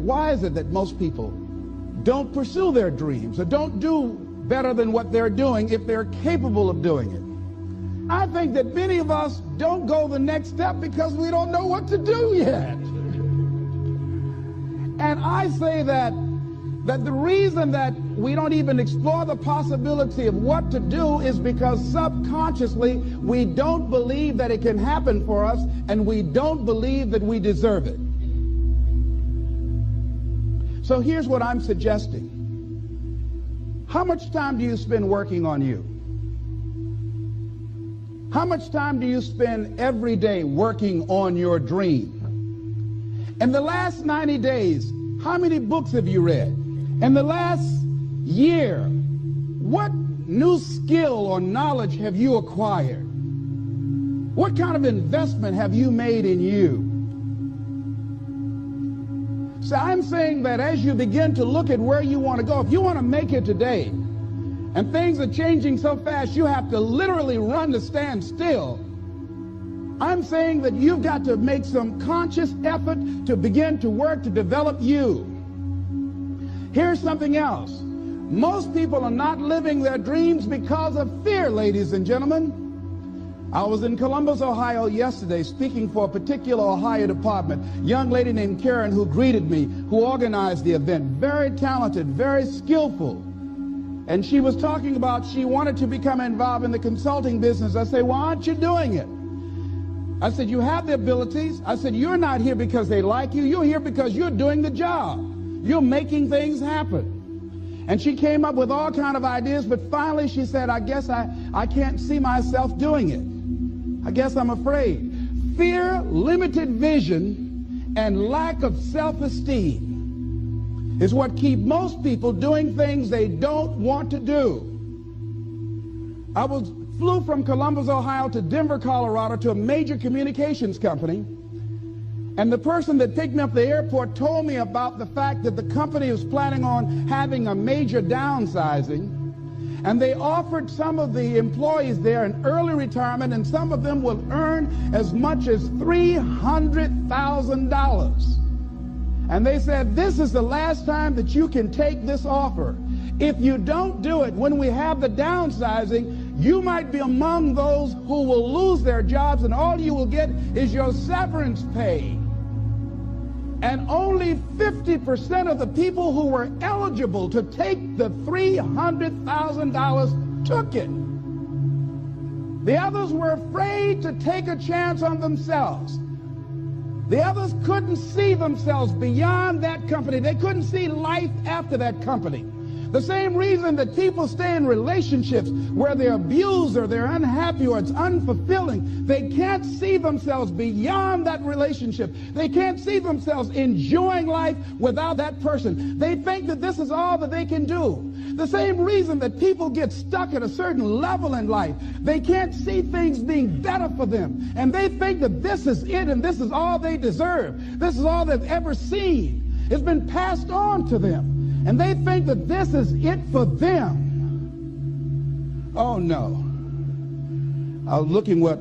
why is it that most people don't pursue their dreams or don't do better than what they're doing if they're capable of doing it? I think that many of us don't go the next step because we don't know what to do yet. And I say that the reason that we don't even explore the possibility of what to do is because subconsciously we don't believe that it can happen for us, and we don't believe that we deserve it. So here's what I'm suggesting. How much time do you spend working on you? How much time do you spend every day working on your dream? In the last 90 days, how many books have you read? In the last year, what new skill or knowledge have you acquired? What kind of investment have you made in you? So I'm saying that as you begin to look at where you want to go, if you want to make it today, and things are changing so fast you have to literally run to stand still, I'm saying that you've got to make some conscious effort to begin to work to develop you. Here's something else. Most people are not living their dreams because of fear, ladies and gentlemen. I was in Columbus, Ohio yesterday speaking for a particular Ohio department. Young lady named Karen who greeted me, who organized the event. Very talented, very skillful. And she was talking about she wanted to become involved in the consulting business. I say, why aren't you doing it? I said, you have the abilities. I said, you're not here because they like you. You're here because you're doing the job. You're making things happen. And she came up with all kinds of ideas, but finally she said, I guess I can't see myself doing it. I guess I'm afraid. Fear, limited vision, and lack of self-esteem is what keep most people doing things they don't want to do. I flew from Columbus, Ohio to Denver, Colorado to a major communications company, and the person that picked me up at the airport told me about the fact that the company was planning on having a major downsizing, and they offered some of the employees there an early retirement, and some of them will earn as much as $300,000. And they said, this is the last time that you can take this offer. If you don't do it when we have the downsizing, you might be among those who will lose their jobs, and all you will get is your severance pay. And only 50% of the people who were eligible to take the $300,000 took it. The others were afraid to take a chance on themselves. The others couldn't see themselves beyond that company. They couldn't see life after that company. The same reason that people stay in relationships where they're abused or they're unhappy or it's unfulfilling, they can't see themselves beyond that relationship. They can't see themselves enjoying life without that person. They think that this is all that they can do. The same reason that people get stuck at a certain level in life, they can't see things being better for them. And they think that this is it and this is all they deserve. This is all they've ever seen. It's been passed on to them. And they think that this is it for them. Oh, no. I was looking what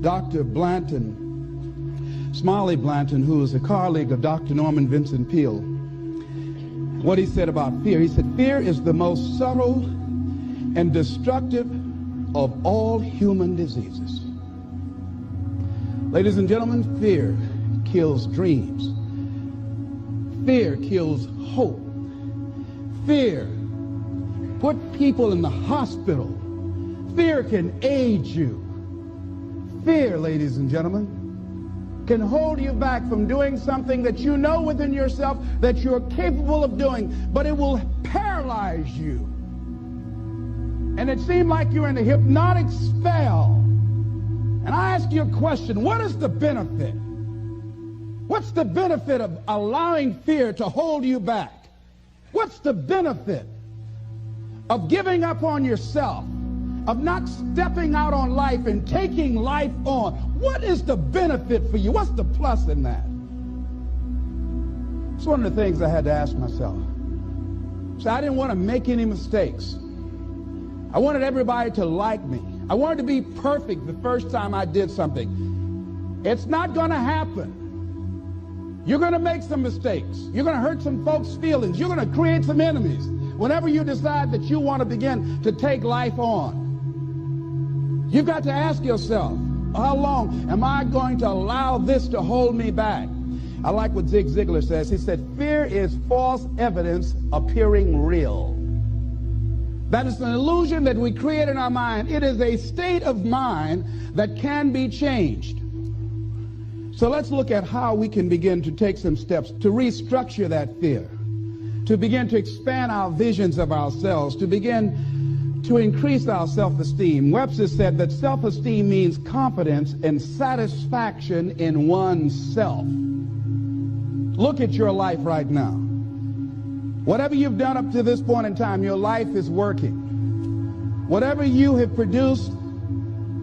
Dr. Blanton, Smiley Blanton, who is a colleague of Dr. Norman Vincent Peale, what he said about fear. He said, fear is the most subtle and destructive of all human diseases. Ladies and gentlemen, fear kills dreams. Fear kills hope. Fear put people in the hospital. Fear can aid you. Fear, ladies and gentlemen, can hold you back from doing something that you know within yourself that you're capable of doing, but it will paralyze you. And it seemed like you're in a hypnotic spell. And I ask you a question, what is the benefit? What's the benefit of allowing fear to hold you back? What's the benefit of giving up on yourself, of not stepping out on life and taking life on? What is the benefit for you? What's the plus in that? It's one of the things I had to ask myself. So I didn't want to make any mistakes. I wanted everybody to like me. I wanted to be perfect the first time I did something. It's not going to happen. You're going to make some mistakes. You're going to hurt some folks' feelings. You're going to create some enemies whenever you decide that you want to begin to take life on. You've got to ask yourself, how long am I going to allow this to hold me back? I like what Zig Ziglar says. He said, fear is false evidence appearing real. That is an illusion that we create in our mind. It is a state of mind that can be changed. So let's look at how we can begin to take some steps to restructure that fear, to begin to expand our visions of ourselves, to begin to increase our self-esteem. Webster said that self-esteem means confidence and satisfaction in oneself. Look at your life right now. Whatever you've done up to this point in time, your life is working. Whatever you have produced,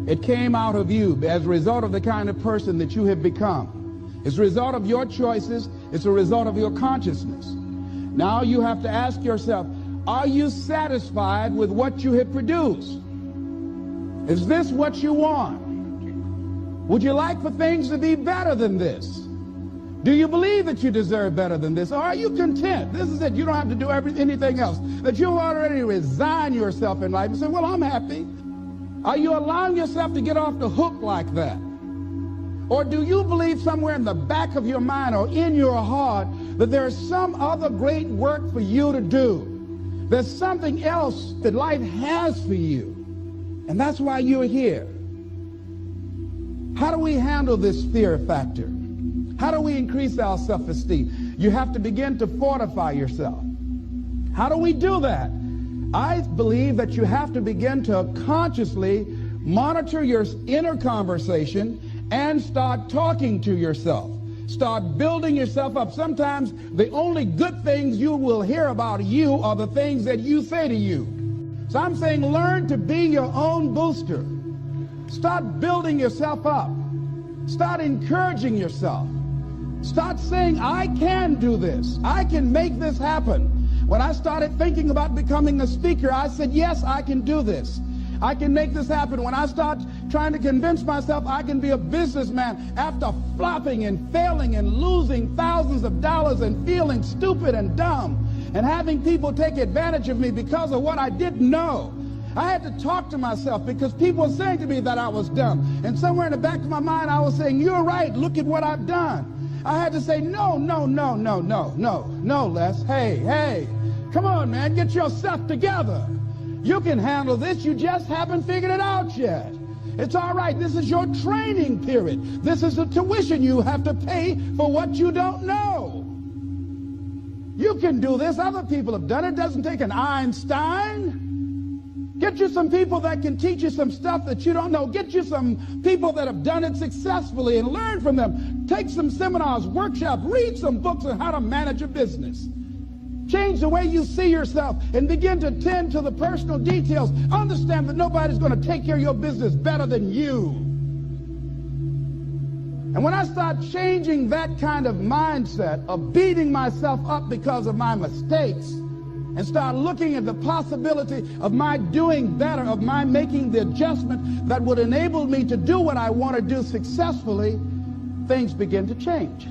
it came out of you as a result of the kind of person that you have become. It's a result of your choices. It's a result of your consciousness. Now you have to ask yourself, are you satisfied with what you have produced? Is this what you want? Would you like for things to be better than this? Do you believe that you deserve better than this? Or are you content? This is it. You don't have to do anything else. That you've already resigned yourself in life and say, well, I'm happy. Are you allowing yourself to get off the hook like that? Or do you believe somewhere in the back of your mind or in your heart that there's some other great work for you to do? There's something else that life has for you. And that's why you're here. How do we handle this fear factor? How do we increase our self-esteem? You have to begin to fortify yourself. How do we do that? I believe that you have to begin to consciously monitor your inner conversation and start talking to yourself. Start building yourself up. Sometimes the only good things you will hear about you are the things that you say to you. So I'm saying learn to be your own booster. Start building yourself up. Start encouraging yourself. Start saying, I can do this. I can make this happen. When I started thinking about becoming a speaker, I said, yes, I can do this. I can make this happen. When I start trying to convince myself I can be a businessman after flopping and failing and losing thousands of dollars and feeling stupid and dumb and having people take advantage of me because of what I didn't know, I had to talk to myself because people were saying to me that I was dumb. And somewhere in the back of my mind, I was saying, you're right. Look at what I've done. I had to say, no, Les. Hey, come on, man, get yourself together. You can handle this. You just haven't figured it out yet. It's all right. This is your training period. This is the tuition you have to pay for what you don't know. You can do this. Other people have done it. It doesn't take an Einstein. Get you some people that can teach you some stuff that you don't know. Get you some people that have done it successfully and learn from them. Take some seminars, workshops, read some books on how to manage a business. Change the way you see yourself and begin to tend to the personal details. Understand that nobody's going to take care of your business better than you. And when I start changing that kind of mindset of beating myself up because of my mistakes, and start looking at the possibility of my doing better, of my making the adjustment that would enable me to do what I want to do successfully, things begin to change.